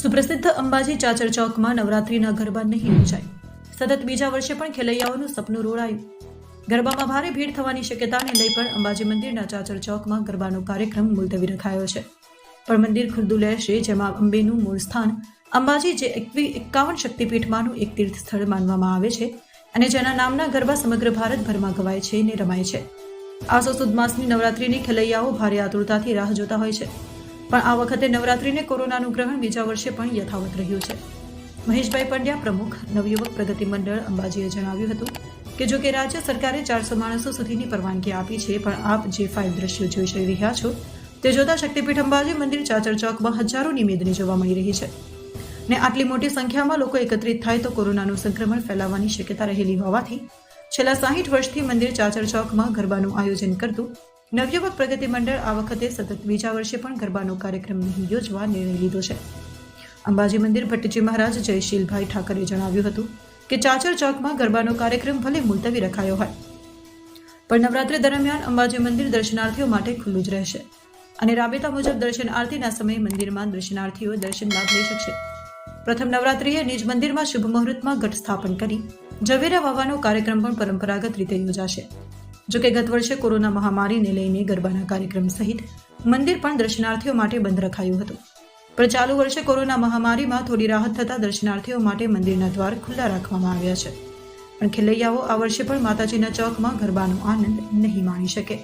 સુપ્રસિદ્ધ અંબાજી ચાચર ચોકમાં નવરાત્રીના ગરબા નહીં યોજાય. સતત બીજા વર્ષે પણ ખેલૈયાઓનું સપનું રોડાયું. ગરબામાં ભારે ભીડ થવાની શક્યતાને લઈ પણ અંબાજી મંદિરના ચાચર ચોકમાં ગરબાનો કાર્યક્રમ મુલતવી રખાયો છે. પણ મંદિર ખુલ્લું રહેશે, જેમાં અંબેનું મૂળ સ્થાન અંબાજી, જે 51 શક્તિપીઠમાંનું એક તીર્થ સ્થળ માનવામાં આવે છે અને જેના નામના ગરબા સમગ્ર ભારતભરમાં ગવાય છે અને રમાય છે. આસો સુદ માસની નવરાત્રીની ખેલૈયાઓ ભારે આતુરતાથી રાહ જોતા હોય છે. પણ આ વખતે નવરાત્રીને કોરોનાનું ગ્રહણ બીજા વર્ષે પણ યથાવત રહ્યું છે. મહેશભાઈ પંડ્યા, પ્રમુખ નવયુવક પ્રગતિ મંડળ અંબાજીએ જણાવ્યું હતું કે જો કે રાજ્ય સરકારે 400 માણસો સુધીની પરવાનગી આપી છે, પણ આપ જે 5 દ્રશ્યો જોઈ રહ્યા છો તે જોતા શક્તિપીઠ અંબાજી મંદિર ચાચર ચોકમાં હજારોની મેદની જોવા મળી રહી છે ને આટલી મોટી સંખ્યામાં લોકો એકત્રિત થાય તો કોરોનાનું સંક્રમણ ફેલાવાની શક્યતા રહેલી હોવાથી છેલ્લા 60 વર્ષથી મંદિર ચાચર ચોકમાં ગરબાનું આયોજન કરતું નવયુવક પ્રગતિ મંડળ આ વખતે સતત બીજા વર્ષે પણ ગરબાનો કાર્યક્રમ નહીં યોજવા નિર્ણય લીધો છે. અંબાજી મંદિર ભટ્ટજી મહારાજ જયશીલભાઈ ઠાકરે જણાવ્યું હતું કે ચાચર ચોકમાં ગરબાનો કાર્યક્રમ ભલે મુલતવી રખાયો હોય, પણ નવરાત્રી દરમિયાન અંબાજી મંદિર દર્શનાર્થીઓ માટે ખુલ્લું જ રહેશે અને રાબેતા મુજબ દર્શન આરતીના સમયે મંદિરમાં દર્શનાર્થીઓ દર્શન લાભ લઈ શકશે. પ્રથમ નવરાત્રિએ નિજ મંદિરમાં શુભ મુહૂર્તમાં ઘટ સ્થાપન કરી ઝવેરા વાવવાનો કાર્યક્રમ પણ પરંપરાગત રીતે યોજાશે. જોકે ગત વર્ષે કોરોના મહામારીને લઈને ગરબાના કાર્યક્રમ સહિત મંદિર પણ દર્શનાર્થીઓ માટે બંધ રખાયું હતું. પણ ચાલુ વર્ષે કોરોના મહામારીમાં થોડી રાહત થતાં દર્શનાર્થીઓ માટે મંદિરના દ્વાર ખુલ્લા રાખવામાં આવ્યા છે. પણ ખેલૈયાઓ આ વર્ષે પણ માતાજીના ચોકમાં ગરબાનો આનંદ નહીં માણી શકે.